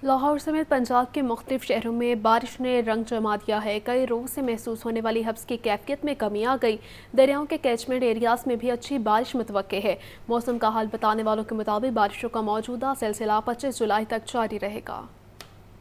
لاہور سمیت پنجاب کے مختلف شہروں میں بارش نے رنگ جما دیا ہے۔ کئی روز سے محسوس ہونے والی حبس کی کیفیت میں کمی آ گئی۔ دریاؤں کے کیچمنٹ ایریاز میں بھی اچھی بارش متوقع ہے۔ موسم کا حال بتانے والوں کے مطابق بارشوں کا موجودہ سلسلہ 25 جولائی تک جاری رہے گا۔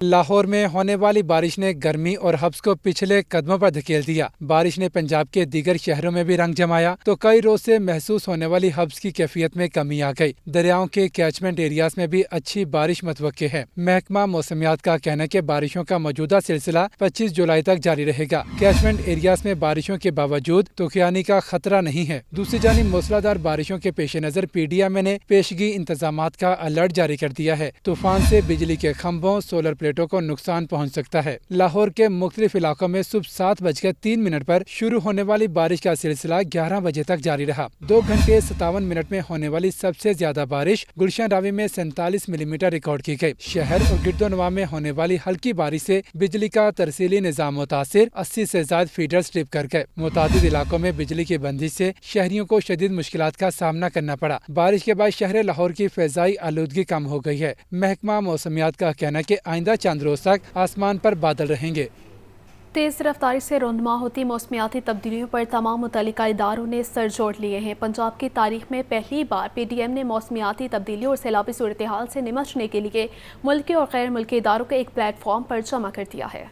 لاہور میں ہونے والی بارش نے گرمی اور حبس کو پچھلے قدموں پر دھکیل دیا۔ بارش نے پنجاب کے دیگر شہروں میں بھی رنگ جمایا تو کئی روز سے محسوس ہونے والی حبس کی کیفیت میں کمی آ گئی۔ دریاؤں کے کیچمنٹ ایریاز میں بھی اچھی بارش متوقع ہے۔ محکمہ موسمیات کا کہنا ہے کہ بارشوں کا موجودہ سلسلہ 25 جولائی تک جاری رہے گا۔ کیچمنٹ ایریاز میں بارشوں کے باوجود طوفانی کا خطرہ نہیں ہے۔ دوسری جانب موسلادھار بارشوں کے پیش نظر پی ڈی ایم نے پیشگی انتظامات کا الرٹ جاری کر دیا ہے۔ طوفان سے بجلی کے کھمبوں، سولر پلیٹوں کو نقصان پہنچ سکتا ہے۔ لاہور کے مختلف علاقوں میں صبح 7:03 پر شروع ہونے والی بارش کا سلسلہ 11 بجے تک جاری رہا۔ 2 گھنٹے 57 منٹ میں ہونے والی سب سے زیادہ بارش گلشن راوی میں 47 ملی میٹر ریکارڈ کی گئی۔ شہر اور گرد و نواح میں ہونے والی ہلکی بارش سے بجلی کا ترسیلی نظام متاثر، 80 سے زائد فیڈر سٹرپ کر گئے۔ متعدد علاقوں میں بجلی کی بندش سے شہریوں کو شدید مشکلات کا سامنا کرنا پڑا۔ بارش کے بعد شہر لاہور کی فضائی آلودگی کم ہو گئی ہے۔ محکمہ موسمیات کا کہنا ہے کہ آئندہ چند روز تک آسمان پر بادل رہیں گے۔ تیز رفتاری سے رونما ہوتی موسمیاتی تبدیلیوں پر تمام متعلقہ اداروں نے سر جوڑ لیے ہیں۔ پنجاب کی تاریخ میں پہلی بار پی ڈی ایم نے موسمیاتی تبدیلیوں اور سیلابی صورتحال سے نمٹنے کے لیے ملکی اور غیر ملکی اداروں کو ایک پلیٹ فارم پر جمع کر دیا ہے۔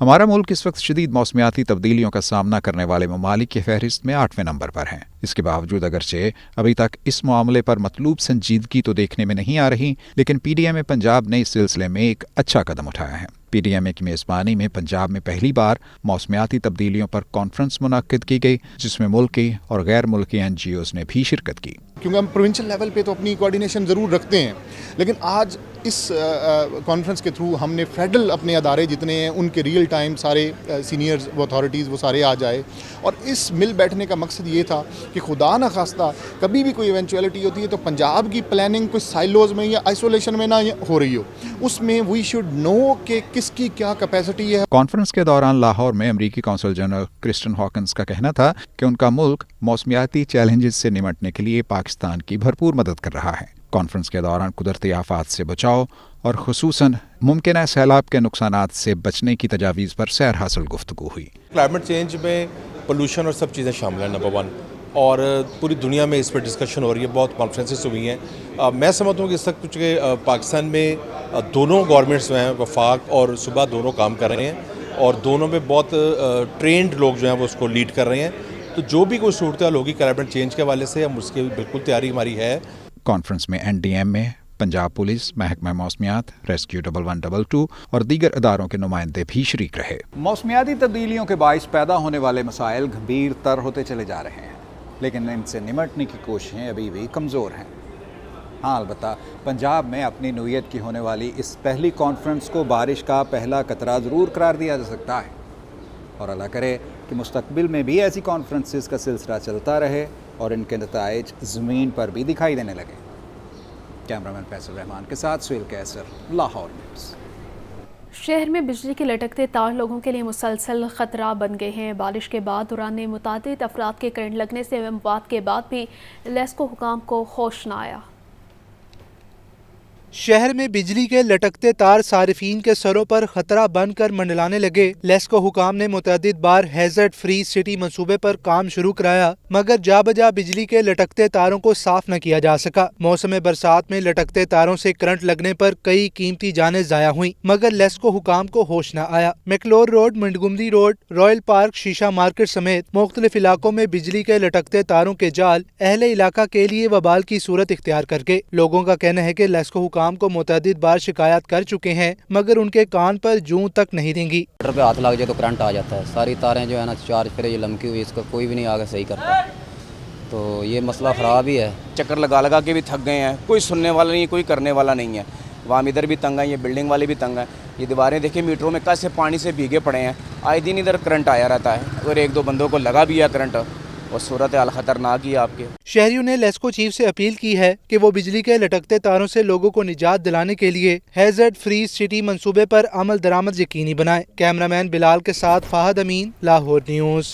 ہمارا ملک اس وقت شدید موسمیاتی تبدیلیوں کا سامنا کرنے والے ممالک کی فہرست میں 8ویں نمبر پر ہیں۔ اس کے باوجود اگرچہ ابھی تک اس معاملے پر مطلوب سنجیدگی تو دیکھنے میں نہیں آ رہی، لیکن پی ڈی ایم پنجاب نے اس سلسلے میں ایک اچھا قدم اٹھایا ہے۔ پی ڈی ایم کی میزبانی میں پنجاب میں پہلی بار موسمیاتی تبدیلیوں پر کانفرنس منعقد کی گئی، جس میں ملکی اور غیر ملکی این جی اوز نے بھی شرکت کی۔ کیونکہ ہم پروونشل لیول پہ تو اپنی کوارڈینیشن ضرور رکھتے ہیں، لیکن آج اس کانفرنس کے تھرو ہم نے فیڈرل اپنے ادارے جتنے ہیں ان کے ریئل ٹائم سارے سینئرز و اتھارٹیز وہ سارے آ جائے، اور اس مل بیٹھنے کا مقصد یہ تھا کہ خدا نہ خواستہ کبھی بھی کوئی ایونچویلٹی ہوتی ہے تو پنجاب کی پلاننگ کوئی سائلوز میں یا آئسولیشن میں نہ ہو رہی ہو، اس میں وی شوڈ نو کہ کس کی کیا کیپیسٹی ہے۔ کانفرنس کے دوران لاہور میں امریکی قونصل جنرل کرسٹن ہاکنز کا کہنا تھا کہ ان کا ملک موسمیاتی چیلنجز سے نمٹنے کے لیے پاکستان کی بھرپور مدد کر رہا ہے۔ کانفرنس کے دوران قدرتی آفات سے بچاؤ اور خصوصاً ممکنہ سیلاب کے نقصانات سے بچنے کی تجاویز پر سیر حاصل گفتگو ہوئی۔ کلائمیٹ چینج میں پولوشن اور سب چیزیں شامل ہیں، نمبر 1، اور پوری دنیا میں اس پر ڈسکشن ہو رہی ہے، بہت کانفرنسز ہوئی ہیں۔ میں سمجھتا ہوں کہ اس تک کچھ پاکستان میں دونوں گورنمنٹس جو ہیں، وفاق اور صوبہ، دونوں کام کر رہے ہیں اور دونوں میں بہت ٹرینڈ لوگ جو ہیں وہ اس کو لیڈ کر رہے ہیں۔ تو جو بھی کوئی صورتحال ہوگی کلائمیٹ چینج کے حوالے سے، ہم اس کی بالکل تیاری ہماری ہے۔ کانفرنس میں این ڈی ایم میں پنجاب پولیس، محکمہ موسمیات، ریسکیو 1122 اور دیگر اداروں کے نمائندے بھی شریک رہے۔ موسمیاتی تبدیلیوں کے باعث پیدا ہونے والے مسائل گمبھیر تر ہوتے چلے جا رہے ہیں، لیکن ان سے نمٹنے کی کوششیں ابھی بھی کمزور ہیں۔ ہاں، البتہ پنجاب میں اپنی نوعیت کی ہونے والی اس پہلی کانفرنس کو بارش کا پہلا قطرہ ضرور قرار دیا جا سکتا ہے، اور اللہ کرے کہ مستقبل میں بھی ایسی کانفرنسز کا سلسلہ چلتا رہے اور ان کے نتائج زمین پر بھی دکھائی دینے لگے۔ کیمرامین فیصل رحمان کے ساتھ سہیل کیسر، لاہور نیوز۔ شہر میں بجلی کے لٹکتے تار لوگوں کے لیے مسلسل خطرہ بن گئے ہیں۔ بارش کے بعد دوران متعدد افراد کے کرنٹ لگنے سے اموات کے بعد بھی لیسکو حکام کو ہوش نہ آیا۔ شہر میں بجلی کے لٹکتے تار صارفین کے سروں پر خطرہ بن کر منڈلانے لگے۔ لیسکو حکام نے متعدد بار ہیزرڈ فری سٹی منصوبے پر کام شروع کرایا، مگر جا بجا بجلی کے لٹکتے تاروں کو صاف نہ کیا جا سکا۔ موسم برسات میں لٹکتے تاروں سے کرنٹ لگنے پر کئی قیمتی جانیں ضائع ہوئیں، مگر لیسکو حکام کو ہوش نہ آیا۔ McLeod Road, Montgomery Road, Royal Park, شیشہ مارکیٹ سمیت مختلف علاقوں میں بجلی کے لٹکتے تاروں کے جال اہل علاقہ کے لیے وبال کی صورت اختیار کر گئے۔ لوگوں کا کہنا ہے کہ لیسکو حکام کو متعدد بار شکایات کر چکے ہیں، مگر ان کے کان پر جوں تک نہیں رینگی۔ موٹر پہ ہاتھ لگ جائے تو کرنٹ آ جاتا ہے، ساری تاریں جو ہے نا چارج پھر یہ لمکی ہوئی، اس کو کوئی بھی نہیں آگے صحیح کرتا، تو یہ مسئلہ خراب ہی ہے۔ چکر لگا کے بھی تھک گئے ہیں، کوئی سننے والا نہیں، کوئی کرنے والا نہیں ہے۔ وہاں ادھر بھی تنگ ہے، یہ بلڈنگ والے بھی تنگ ہیں، یہ دیواریں دیکھیں میٹروں میں کیسے پانی سے بھیگے پڑے ہیں، آئے دن ادھر کرنٹ آیا رہتا ہے، اور ایک دو بندوں کو لگا بھی ہے کرنٹ، اور صورتحال خطرناک ہی ہے آپ کے۔ شہریوں نے لیسکو چیف سے اپیل کی ہے کہ وہ بجلی کے لٹکتے تاروں سے لوگوں کو نجات دلانے کے لیے ہیزرڈ فری سٹی منصوبے پر عمل درآمد یقینی بنائے۔ کیمرامین بلال کے ساتھ فہد امین، لاہور نیوز۔